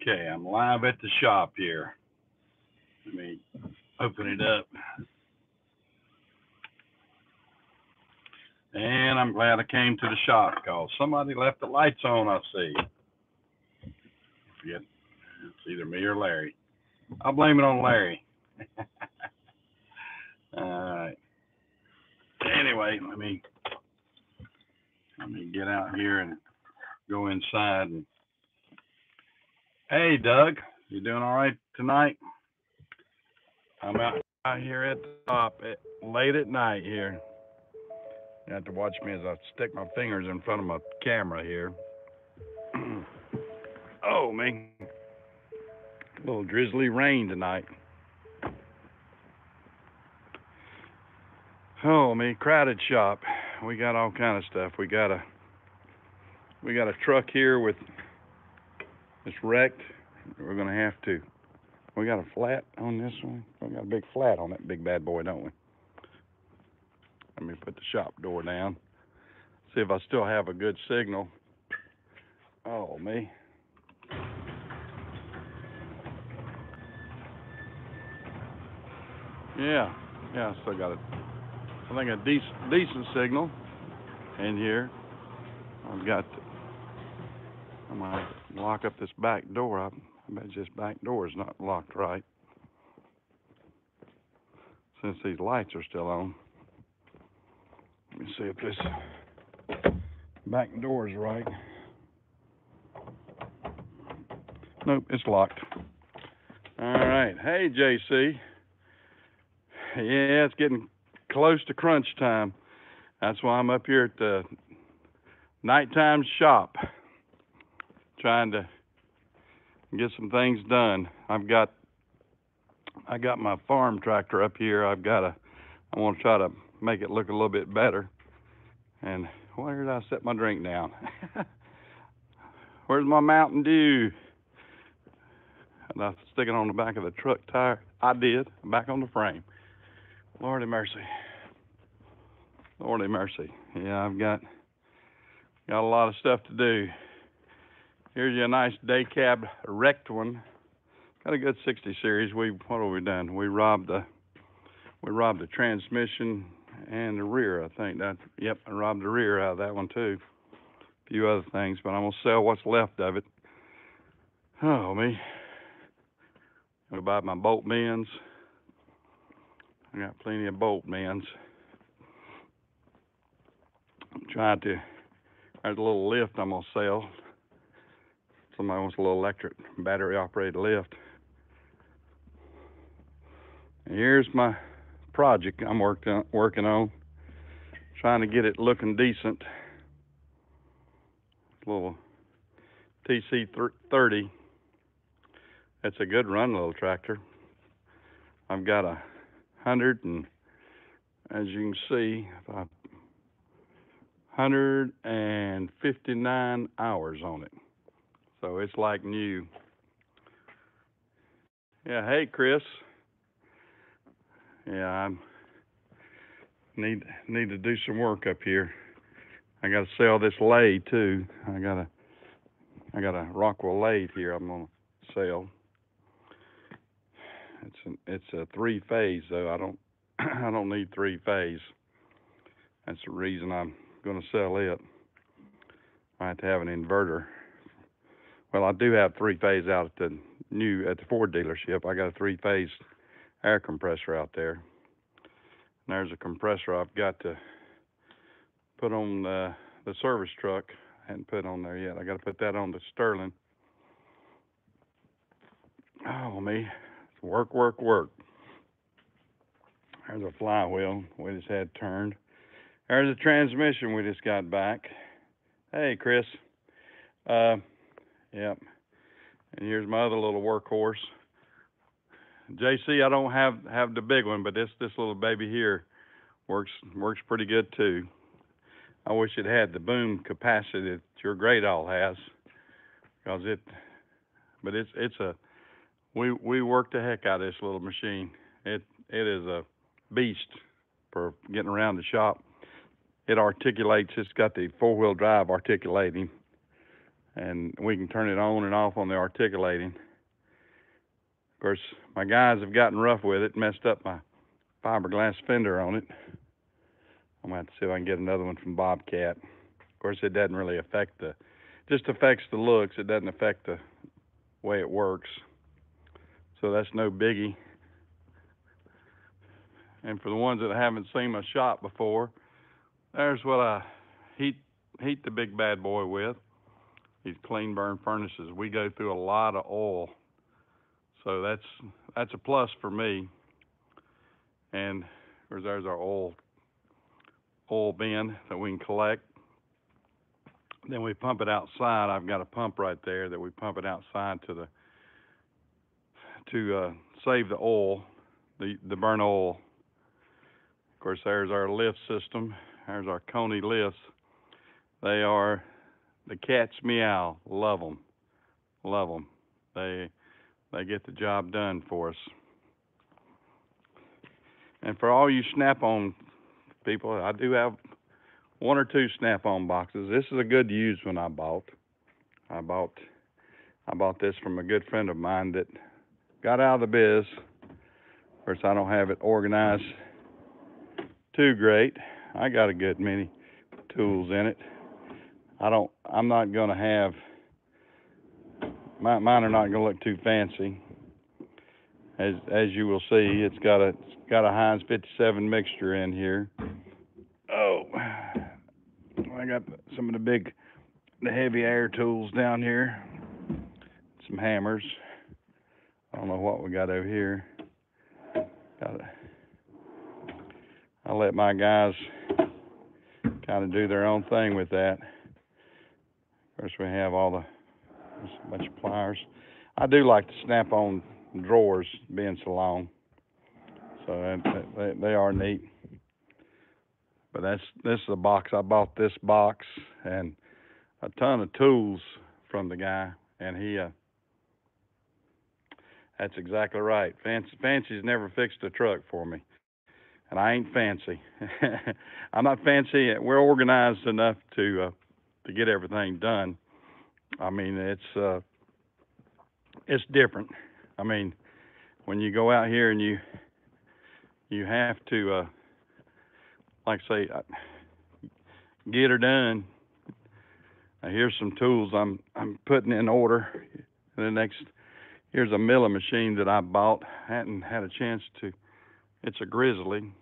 Okay, I'm live at the shop here. Let me open it up. And I'm glad I came to the shop because somebody left the lights on, I see. Forget, it's either me or Larry. I'll blame it on Larry. All right. Anyway, let me get out here and go inside. And hey, Doug, you doing all right tonight? I'm out here at the shop late at night here. You have to watch me as I stick my fingers in front of my camera here. Oh, man. A little drizzly rain tonight. Oh, man, crowded shop. We got all kind of stuff. We got a truck here with it's wrecked. We're gonna have to. We got a flat on this one. We got a big flat on that big bad boy, don't we? Let me put the shop door down. See if I still have a good signal. Oh, me. Yeah, I still got I think a decent signal in here. I'm gonna have to lock up this back door. I bet this back door is not locked right. Since these lights are still on. Let me see if this back door is right. Nope, it's locked. All right. Hey, JC. Yeah, it's getting close to crunch time. That's why I'm up here at the nighttime shop trying to get some things done. I got my farm tractor up here. I want to try to make it look a little bit better. And where did I set my drink down? Where's my Mountain Dew? And I stick it on the back of the truck tire. I did, back on the frame. Lordy mercy. Lordy mercy. Yeah, I've got a lot of stuff to do. Here's you a nice day cab wrecked one. Got a good 60 series. What have we done? We robbed the transmission and the rear, I think. I robbed the rear out of that one too. A few other things, but I'm gonna sell what's left of it. Oh me. I'm gonna buy my bolt bends. I got plenty of bolt bends. There's a little lift I'm gonna sell. Somebody wants a little electric battery operated lift. And here's my project I'm working on. Trying to get it looking decent. Little TC30. It's a good run little tractor. I've got 100 and, as you can see, 159 hours on it. So it's like new. Yeah, hey Chris. Yeah, I need to do some work up here. I got to sell this lathe too. I got a Rockwell lathe here I'm gonna sell. It's a 3-phase though. I don't need 3-phase. That's the reason I'm gonna sell it. I have to have an inverter. Well, I do have 3-phase out at the Ford dealership. I got a 3-phase air compressor out there. And there's a compressor I've got to put on the service truck. I hadn't put on there yet. I got to put that on the Sterling. Oh, me. Work. There's a flywheel we just had turned. There's a transmission we just got back. Hey, Chris. Yep. And here's my other little workhorse. JC, I don't have the big one, but this little baby here works pretty good too. I wish it had the boom capacity that your Great All has, because we work the heck out of this little machine. It is a beast for getting around the shop. It articulates. It's got the 4-wheel drive articulating, and we can turn it on and off on the articulating. Of course, my guys have gotten rough with it, messed up my fiberglass fender on it. I'm gonna have to see if I can get another one from Bobcat. Of course, it doesn't really affect just affects the looks. It doesn't affect the way it works. So that's no biggie. And for the ones that haven't seen my shop before, there's what I heat the big bad boy with. These clean burn furnaces. We go through a lot of oil, so that's a plus for me. And of course, there's our oil bin that we can collect. Then we pump it outside. I've got a pump right there that we pump it outside to save the oil, the burnt oil. Of course, there's our lift system. There's our Coney lifts. They are the cat's meow. Love them. Love them. They get the job done for us. And for all you Snap-on people, I do have one or two Snap-on boxes. This is a good used one I bought. I bought this from a good friend of mine that got out of the biz. Of course, I don't have it organized too great. I got a good many tools in it. I'm not gonna have, mine are not gonna look too fancy. As you will see, it's got a Heinz 57 mixture in here. Oh, I got some of the heavy air tools down here. Some hammers. I don't know what we got over here. I'll let my guys kind of do their own thing with that. Of course, we have there's a bunch of pliers. I do like the Snap-on drawers being so long, so they are neat. But this is a box. I bought this box and a ton of tools from the guy, and that's exactly right. Fancy's never fixed a truck for me, and I ain't fancy. I'm not fancy. We're organized enough to get everything done. I mean, it's different. I mean, when you go out here and you have to, like I say, get her done. Here's some tools I'm putting in order. Here's a milling machine that I bought. Hadn't had a chance to. It's a Grizzly,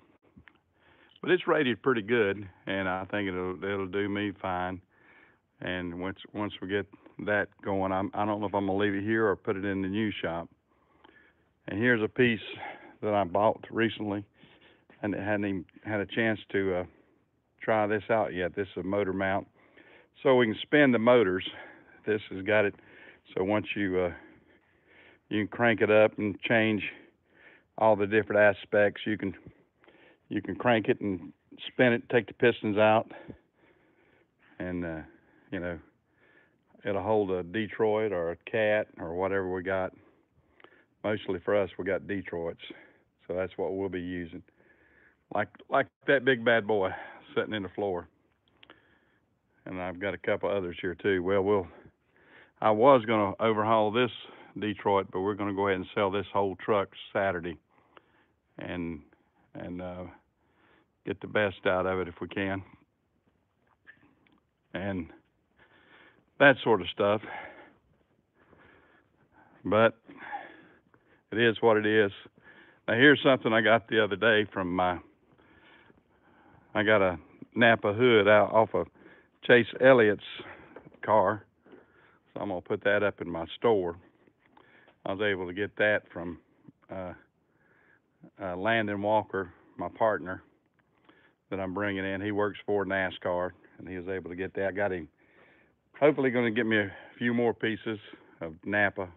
but it's rated pretty good, and I think it'll do me fine. And once we get that going, I don't know if I'm gonna leave it here or put it in the new shop. And here's a piece that I bought recently, and it hadn't even had a chance to try this out yet. This is a motor mount, so we can spin the motors. This has got it, so once you can crank it up and change all the different aspects. You can crank it and spin it, take the pistons out, and it'll hold a Detroit or a Cat or whatever we got. Mostly for us, we got Detroits, so that's what we'll be using. Like that big bad boy sitting in the floor. And I've got a couple others here too. Well, I was gonna overhaul this Detroit, but we're gonna go ahead and sell this whole truck Saturday, and get the best out of it if we can, and that sort of stuff. But it is what it is. Now here's something I got the other day from I got a Napa hood out off of Chase Elliott's car, so I'm gonna put that up in my store. I was able to get that from Landon Walker, my partner that I'm bringing in. He works for NASCAR, and he was able to get that. I got him hopefully going to get me a few more pieces of Napa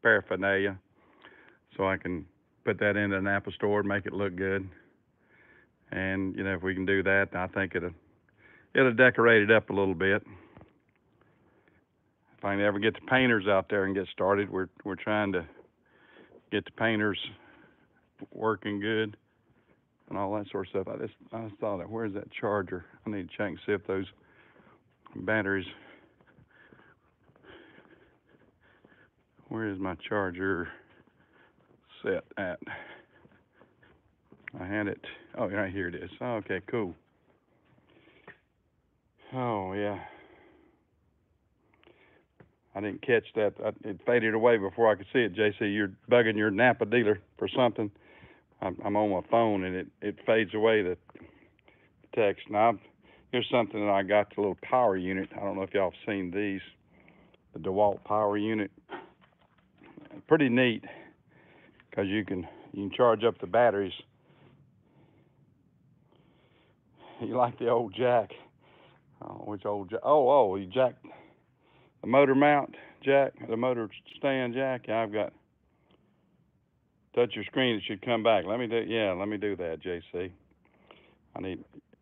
paraphernalia, so I can put that in the Napa store and make it look good. And if we can do that, I think it'll decorate it up a little bit. If I can ever get the painters out there and get started, we're trying to get the painters working good and all that sort of stuff. I just thought, where's that charger? I need to check and see if those batteries Where is my charger set at? I had it. Oh, right here it is. Oh, okay, cool. Oh, yeah. I didn't catch that. It faded away before I could see it, JC. You're bugging your Napa dealer for something. I'm on my phone, and it fades away, the text. Now, here's something that I got, the little power unit. I don't know if y'all have seen these, the DeWalt power unit. Pretty neat, because you can charge up the batteries. You like the old jack? Oh, which old jack? Oh, you jack the motor mount jack, the motor stand jack. Yeah, I've got. Touch your screen, it should come back. Let me do that, JC.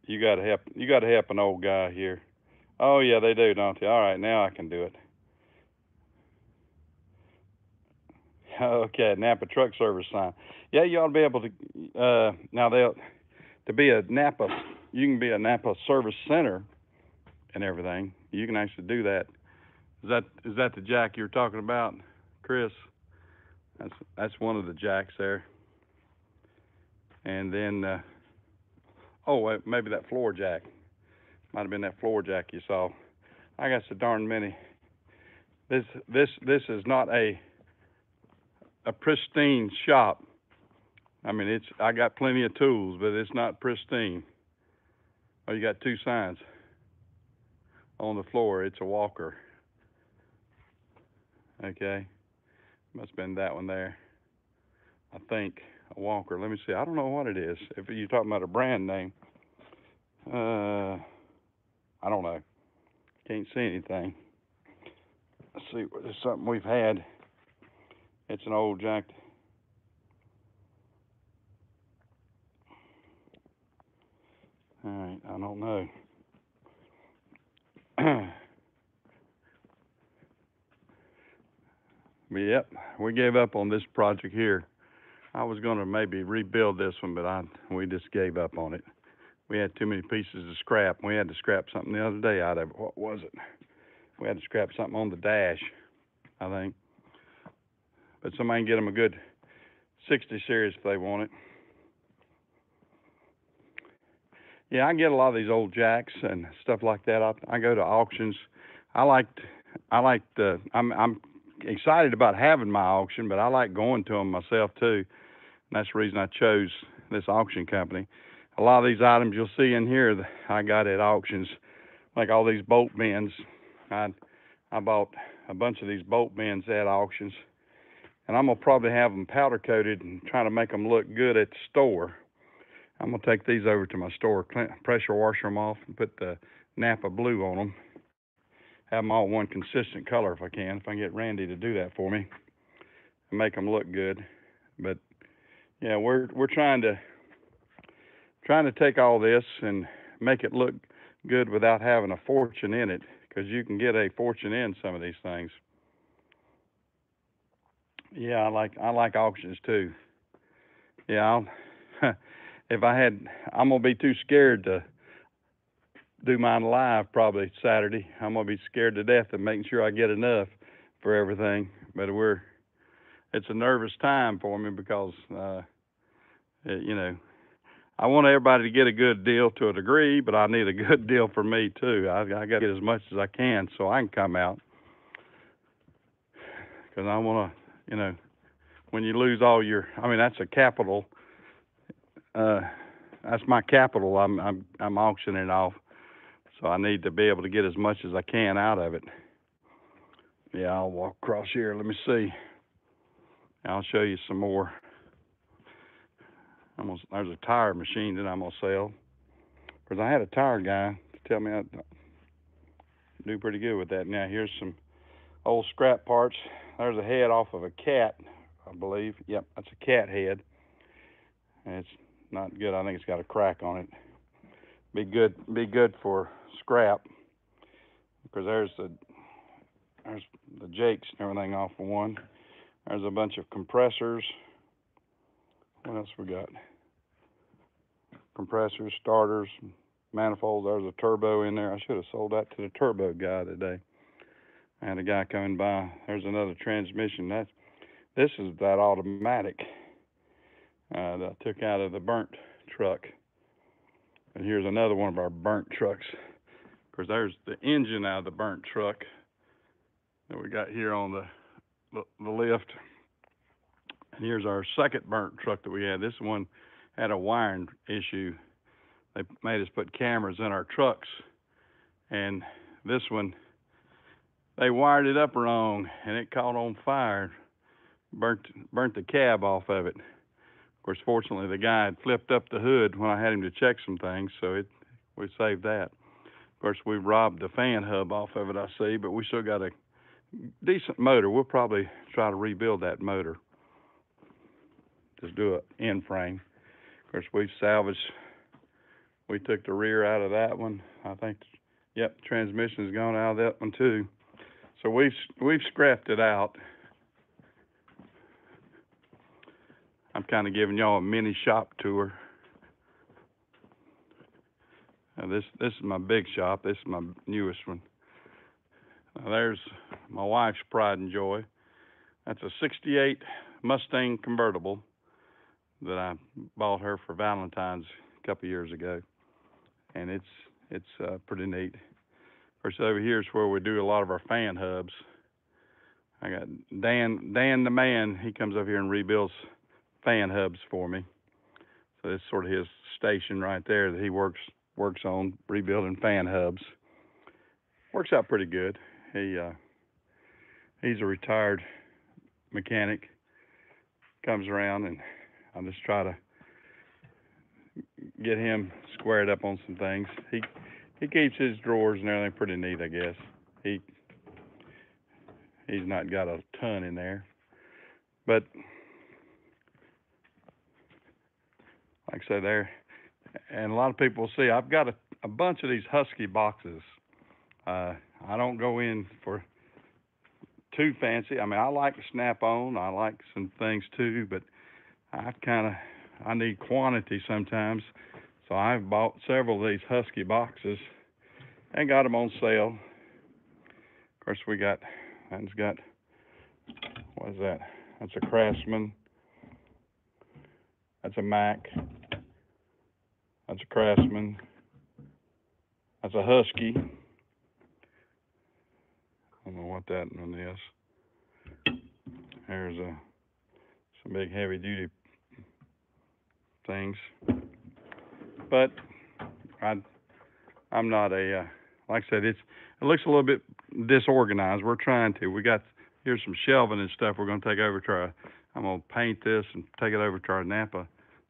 You got to help an old guy here. Oh yeah, they do, don't they? All right, now I can do it. Okay, Napa Truck Service sign. Yeah, you ought to be able to. Now to be a Napa, you can be a Napa Service Center and everything. You can actually do that. Is that the jack you're talking about, Chris? That's one of the jacks there. And then, maybe that floor jack. Might have been that floor jack you saw. I got so darn many. This is not a pristine shop. I mean, I got plenty of tools, but it's not pristine. Oh, you got two signs on the floor. It's a Walker. Okay, must have been that one there. I think a Walker. Let me see. I don't know what it is. If you're talking about a brand name, I don't know. Can't see anything. Let's see. It's something we've had. It's an old jack. All right, I don't know. But yep, we gave up on this project here. I was going to maybe rebuild this one, but we just gave up on it. We had too many pieces of scrap. We had to scrap something the other day out of it. What was it? We had to scrap something on the dash, I think. But somebody can get them a good 60 series if they want it. Yeah, I get a lot of these old jacks and stuff like that. I go to auctions. I'm excited about having my auction, but I like going to them myself too. And that's the reason I chose this auction company. A lot of these items you'll see in here, I got at auctions, like all these bolt bends. I bought a bunch of these bolt bends at auctions, and I'm gonna probably have them powder coated and try to make them look good at the store. I'm gonna take these over to my store, pressure washer them off, and put the Napa blue on them. Have them all one consistent color if I can. If I can get Randy to do that for me and make them look good. But yeah, we're trying to take all this and make it look good without having a fortune in it, because you can get a fortune in some of these things. Yeah, I like auctions too. Yeah, I'm gonna be too scared to do mine live probably Saturday. I'm gonna be scared to death of making sure I get enough for everything. But it's a nervous time for me because I want everybody to get a good deal to a degree, but I need a good deal for me too. I got to get as much as I can so I can come out, because I want to, when you lose all that's a capital. That's my capital. I'm auctioning off, so I need to be able to get as much as I can out of it. Yeah, I'll walk across here. Let me see. I'll show you some more. There's a tire machine that I'm gonna sell, because I had a tire guy to tell me I'd do pretty good with that. Now here's some old scrap parts. There's a head off of a cat, I believe. Yep, that's a cat head. And it's not good. I think it's got a crack on it. Be good for scrap, because there's the jakes and everything off of one. There's a bunch of compressors. What else we got? Compressors, starters, manifolds. There's a turbo in there. I should have sold that to the turbo guy today. I had a guy coming by. There's another transmission. This is that automatic that I took out of the burnt truck. And here's another one of our burnt trucks. Of course, there's the engine out of the burnt truck that we got here on the lift. And here's our second burnt truck that we had. This one had a wiring issue. They made us put cameras in our trucks. And this one, they wired it up wrong and it caught on fire. Burnt the cab off of it. Of course, fortunately, the guy had flipped up the hood when I had him to check some things, so we saved that. Of course, we robbed the fan hub off of it, I see, but we still got a decent motor. We'll probably try to rebuild that motor. Just do an end frame. Of course, we took the rear out of that one. I think, yep, the transmission's gone out of that one too. So we've scrapped it out. I'm kind of giving y'all a mini shop tour. This is my big shop. This is my newest one. There's my wife's pride and joy. That's a '68 Mustang convertible that I bought her for Valentine's a couple years ago, and it's pretty neat. Of course, over here is where we do a lot of our fan hubs. I got Dan the man. He comes over here and rebuilds fan hubs for me. So it's sort of his station right there that he works on, rebuilding fan hubs. Works out pretty good. He's a retired mechanic. Comes around and I just try to get him squared up on some things. He keeps his drawers and everything pretty neat, I guess. He's not got a ton in there, but like I say there, and a lot of people see I've got a bunch of these Husky boxes. I don't go in for too fancy. I mean, I like to snap on. I like some things too, but I need quantity sometimes. So I've bought several of these Husky boxes and got them on sale. Of course, that's got, what is that? That's a Craftsman. That's a Mac. That's a Craftsman. That's a Husky. I don't know what that one is. There's some big heavy duty things. But I'm not like I said, it looks a little bit disorganized. We're trying to. Here's some shelving and stuff we're going to take over to I'm going to paint this and take it over to our Napa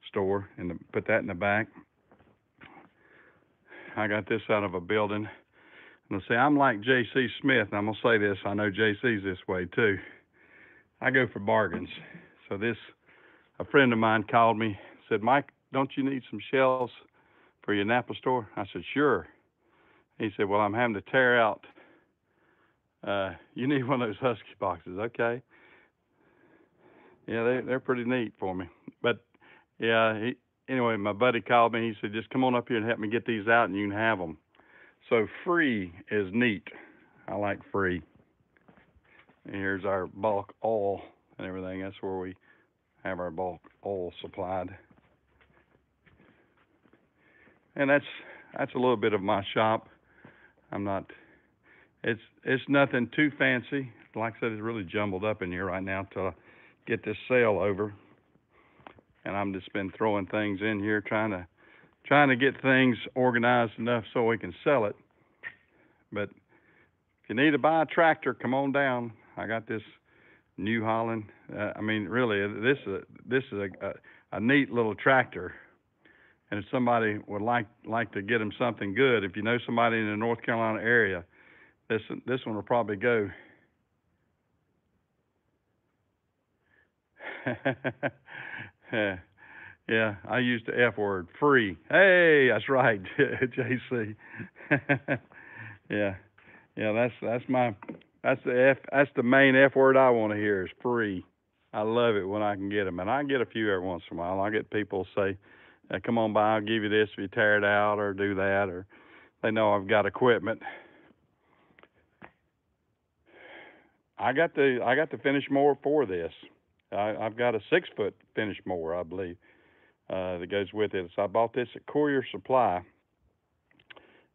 store and put that in the back. I got this out of a building. And see, I'm like J.C. Smith, and I'm going to say this. I know J.C.'s this way too. I go for bargains. So a friend of mine called me, said, Mike, don't you need some shelves for your Napa store? I said, sure. He said, well, I'm having to tear out. You need one of those Husky boxes. Okay. Yeah, they're pretty neat for me. But yeah, anyway, my buddy called me. He said, just come on up here and help me get these out and you can have them. So free is neat. I like free. And here's our bulk oil and everything. That's where we have our bulk oil supplied. And that's a little bit of my shop. It's nothing too fancy. Like I said, it's really jumbled up in here right now till I get this sale over. And I'm just been throwing things in here, trying to get things organized enough so we can sell it. But if you need to buy a tractor, come on down. I got this New Holland. I mean, really, this is a neat little tractor. And if somebody would like to get them something good, if you know somebody in the North Carolina area, this one will probably go. Yeah, I used the F word, free. Hey, that's right, JC. Yeah, that's the main F word I want to hear is free. I love it when I can get them, and I get a few every once in a while. I get people say, come on by, I'll give you this if you tear it out or do that, or they know I've got equipment. I got the finish mower for this. I've got a 6-foot finish mower, I believe, that goes with it. So I bought this at Courier Supply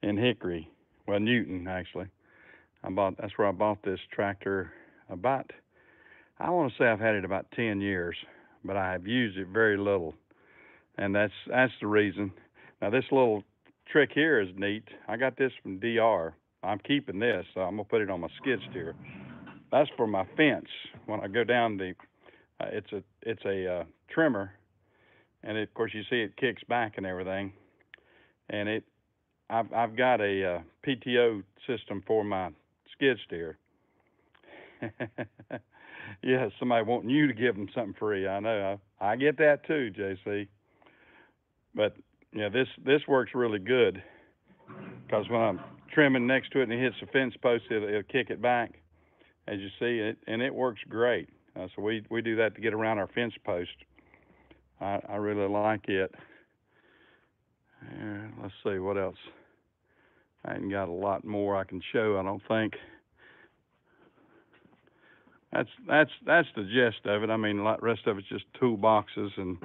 in Hickory, well, Newton actually. That's where I bought this tractor about. I want to say I've had it about 10 years, but I have used it very little, and that's the reason. Now this little trick here is neat. I got this from DR. I'm keeping this, so I'm gonna put it on my skid steer. That's for my fence. When I go down it's a trimmer, and of course you see it kicks back and everything. And I've got a PTO system for my skid steer. Yeah, somebody wanting you to give them something free. I know. I get that too, JC. But yeah, this works really good because when I'm trimming next to it and it hits the fence post, it'll kick it back, as you see it, and it works great. So we do that to get around our fence post. I really like it. Let's see what else. I ain't got a lot more I can show, I don't think. That's the gist of it. I mean, the rest of it's just toolboxes, and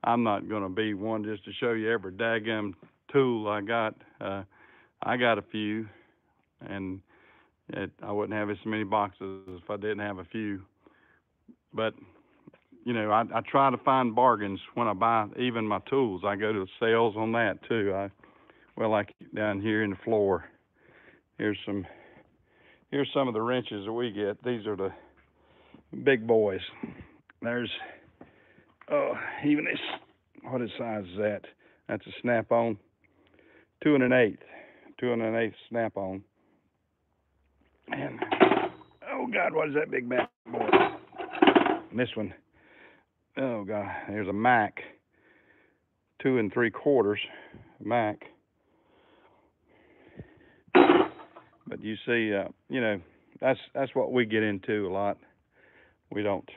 I'm not going to be one just to show you every daggum tool I got. I got a few, and I wouldn't have as many boxes if I didn't have a few. But you know, I try to find bargains when I buy even my tools. I go to sales on that too. Like down here in the floor, here's some of the wrenches that we get. These are the big boys. There's even this, what size is that? That's a snap-on, 2 1/8 snap-on. And oh God, what is that big bad boy? And this one, oh God, there's a Mac, 2 3/4 Mac. But you see, you know, that's what we get into a lot. We don't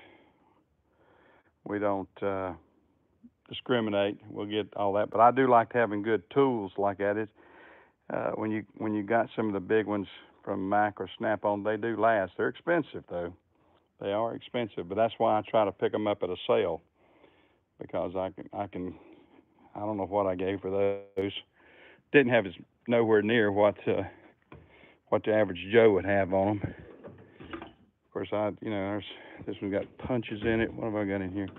discriminate. We'll get all that, but I do like having good tools like that. When you got some of the big ones from Mac or Snap-on, they do last. They're expensive though. They are expensive, but that's why I try to pick them up at a sale, because I don't know what I gave for those. Didn't have nowhere near what the average Joe would have on them. Of course, this one's got punches in it. What have I got in here?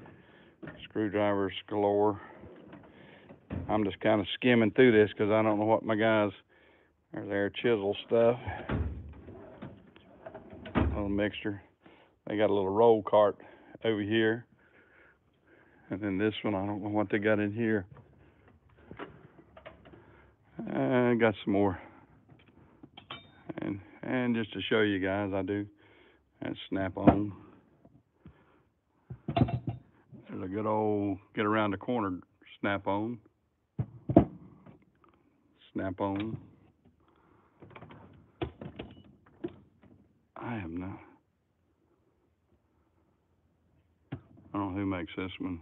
Screwdrivers galore. I'm just kind of skimming through this because I don't know what my guys are there. Chisel stuff. A little mixture. They got a little roll cart over here. And then this one, I don't know what they got in here. I got some more. And just to show you guys, I do that Snap-on. There's a good old get around the corner Snap-on. Snap-on. I don't know who makes this one.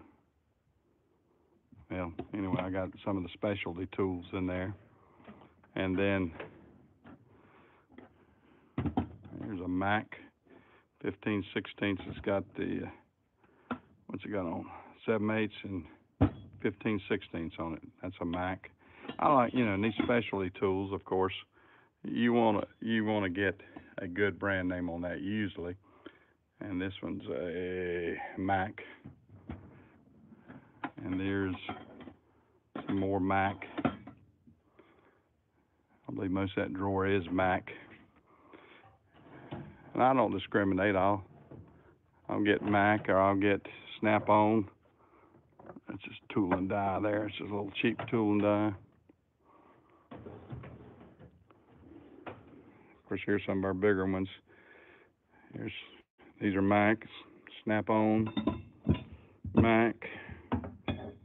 Well, anyway, I got some of the specialty tools in there. And then here's a Mac 15/16. It's got the what's it got on? 7/8 and 15/16 on it. That's a Mac. I like, these specialty tools, of course. You wanna get a good brand name on that usually. And this one's a Mac. And there's some more Mac. I believe most of that drawer is Mac. And I don't discriminate. I'll get Mac or I'll get Snap-on. That's just tool and die there. It's just a little cheap tool and die. Of course, here's some of our bigger ones. These are Macs, Snap-on, Mac.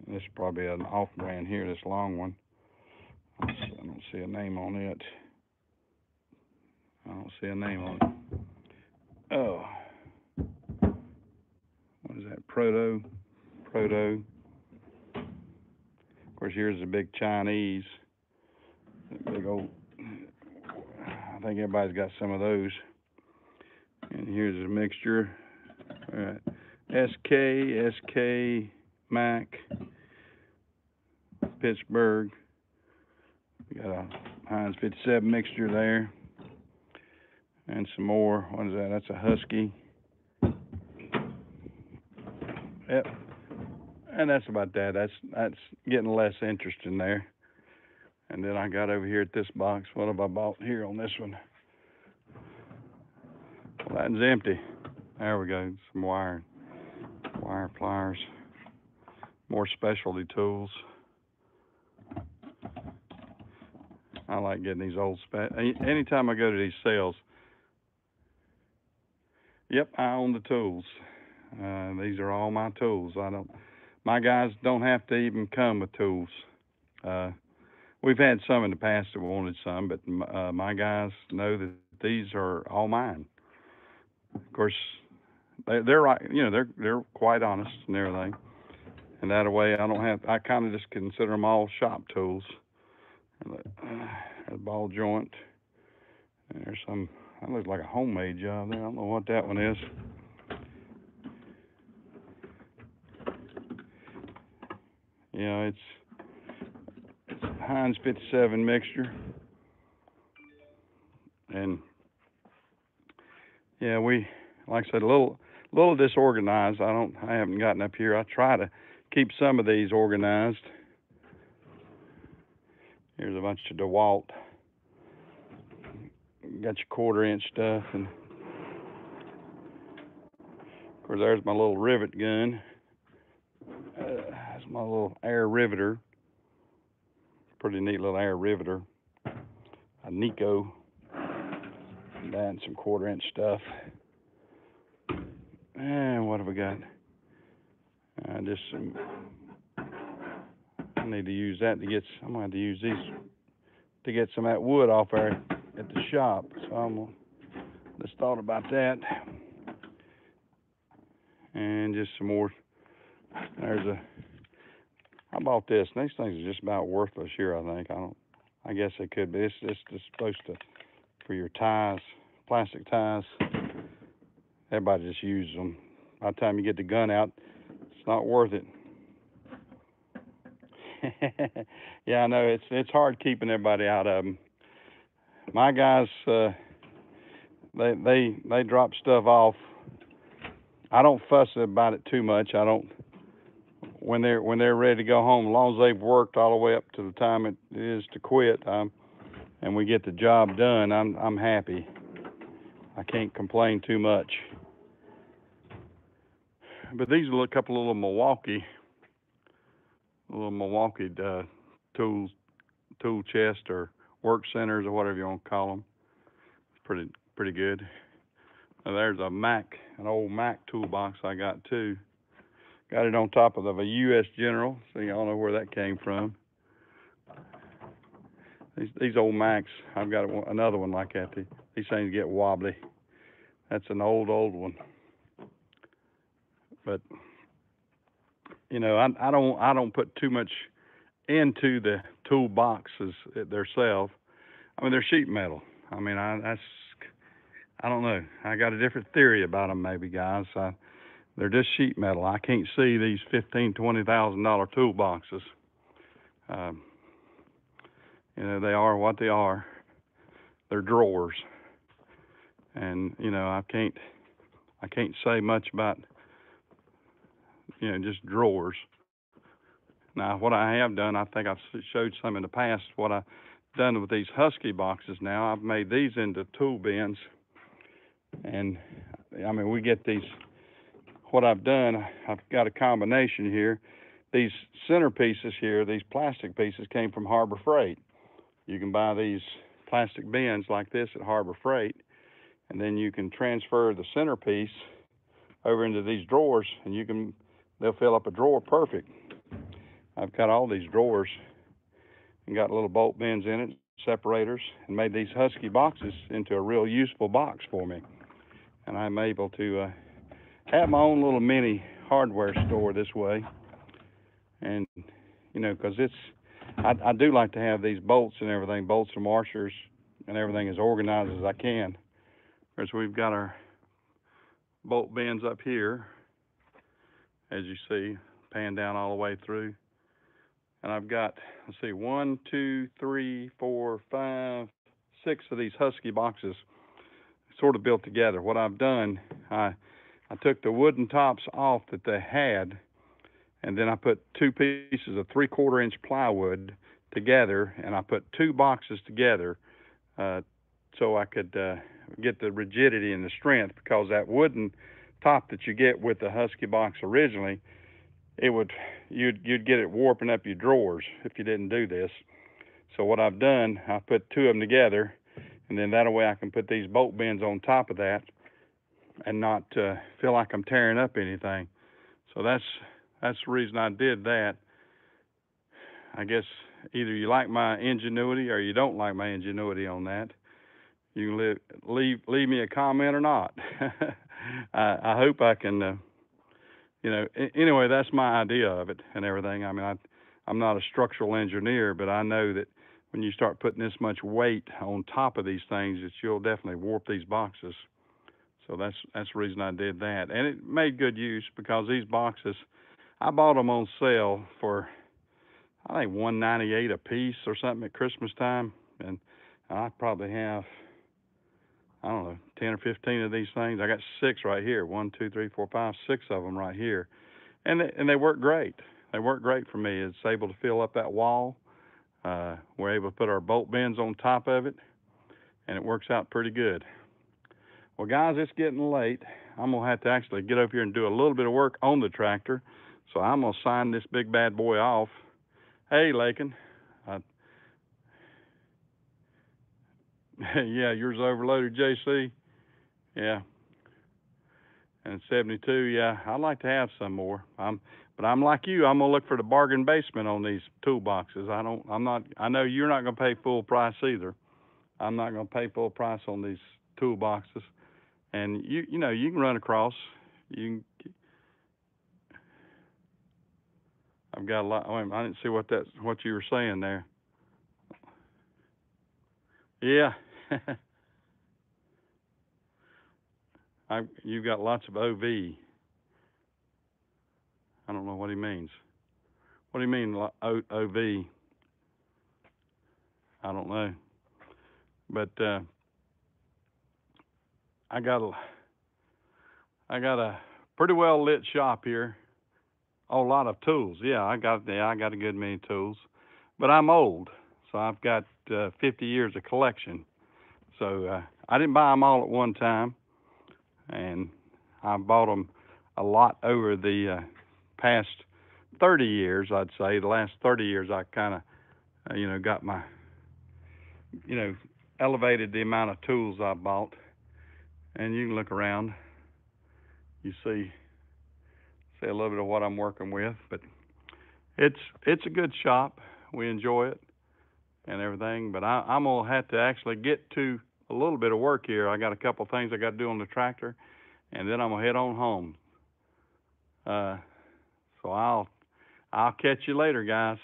This is probably an off-brand here, this long one. I don't see a name on it. Oh. What is that? Proto. Of course, here's the big Chinese. Big old, I think everybody's got some of those. And Here's a mixture. All right. SK, Mac, Pittsburgh. We got a Heinz 57 mixture there. And some more. What is that? That's a Husky. Yep. And that's about that. That's getting less interesting there. And then I got over here at this box. What have I bought here on this one? Well, that one's empty. There we go. Some wire pliers. More specialty tools. I like getting these old anytime I go to these sales. Yep, I own the tools. These are all my tools. My guys don't have to even come with tools. We've had some in the past that wanted some, but my guys know that these are all mine. Of course, they're right. You know, they're quite honest and everything. And that way, I kind of just consider them all shop tools. A ball joint. There's some. That looks like a homemade job there. I don't know what that one is. Yeah, it's Heinz 57 mixture. And yeah, like I said, a little disorganized. I haven't gotten up here. I try to keep some of these organized. Here's a bunch of DeWalt. Got your 1/4-inch stuff, and of course there's my little rivet gun. That's my little air riveter. Pretty neat little air riveter. A Nico. And some 1/4-inch stuff. And what have we got? Just some. I need to use that to get. I'm gonna have to use these to get some of that wood off there at the shop. So I'm just thought about that. And just some more. I bought this. These things are just about worthless here, I think. I guess they could be. It's just supposed to, for your ties, plastic ties. Everybody just uses them. By the time you get the gun out, it's not worth it. Yeah, I know it's hard keeping everybody out of them. My guys, they drop stuff off. I don't fuss about it too much. I don't. When they're ready to go home, as long as they've worked all the way up to the time it is to quit, and we get the job done, I'm happy. I can't complain too much. But these are a couple of little Milwaukee tool chest or work centers or whatever you want to call them. It's pretty good. Now there's an old Mac toolbox I got too. Got it on top of a U.S. General, so y'all know where that came from. These old Macs, I've got another one like that. These things get wobbly. That's an old one. But you know, I don't put too much into the toolboxes themselves. I mean, they're sheet metal. I mean, I don't know. I got a different theory about them, maybe, guys. They're just sheet metal. I can't see these $15,000-$20,000 toolboxes. You know, they are what they are. They're drawers, and you know, I can't say much about, you know, just drawers. Now, what I have done, I think I've showed some in the past. What I've done with these Husky boxes now, I've made these into tool bins, and I mean, we get these. What I've done, I've got a combination here. These centerpieces here, these plastic pieces came from Harbor Freight. You can buy these plastic bins like this at Harbor Freight, and then you can transfer the centerpiece over into these drawers, and they'll fill up a drawer perfect. I've got all these drawers and got little bolt bends in it, separators, and made these Husky boxes into a real useful box for me. And I'm able to have my own little mini hardware store this way. And, you know, because I do like to have these bolts and everything, bolts and washers and everything as organized as I can. Of course, we've got our bolt bends up here, as you see, pan down all the way through. And I've got, let's see, 1, 2, 3, 4, 5, 6 of these Husky boxes sort of built together. What I've done, I took the wooden tops off that they had, and then I put 2 pieces of 3/4 inch plywood together, and I put 2 boxes together so I could get the rigidity and the strength, because that wooden top that you get with the Husky box originally, you'd get it warping up your drawers if you didn't do this. So what I've done, I put 2 of them together, and then that way I can put these bolt bends on top of that and not feel like I'm tearing up anything. So that's the reason I did that. I guess either you like my ingenuity or you don't like my ingenuity on that. You can leave me a comment or not. I hope I can, anyway, that's my idea of it and everything. I mean, I'm not a structural engineer, but I know that when you start putting this much weight on top of these things, that you'll definitely warp these boxes. So that's the reason I did that. And it made good use, because these boxes, I bought them on sale for, I think, $1.98 a piece or something at Christmas time. And I probably have, I don't know, 10 or 15 of these things. I got 6 right here. 1, 2, 3, 4, 5, 6 of them right here. And they work great. They work great for me. It's able to fill up that wall. We're able to put our bolt bends on top of it, and it works out pretty good. Well, guys, it's getting late. I'm going to have to actually get up here and do a little bit of work on the tractor. So I'm going to sign this big bad boy off. Hey, Lakin. Yeah, yours overloaded, JC. Yeah. And 72, yeah, I'd like to have some more. But I'm like you. I'm gonna look for the bargain basement on these toolboxes. I know you're not gonna pay full price either. I'm not gonna pay full price on these toolboxes. And you can run across. I've got a lot. Wait a minute, I didn't see what you were saying there. Yeah. You've got lots of OV. I don't know what he means. What do you mean OV? I don't know. But I got a pretty well lit shop here. Oh, a lot of tools. Yeah, I got a good many tools. But I'm old, so I've got 50 years of collection. So I didn't buy them all at one time, and I bought them a lot over the past 30 years, I'd say. The last 30 years, I kind of, got my, elevated the amount of tools I bought. And you can look around. You see a little bit of what I'm working with, but it's a good shop. We enjoy it and everything. But I'm gonna have to actually get to a little bit of work here. I got a couple things I got to do on the tractor, and then I'm gonna head on home. So I'll catch you later, guys.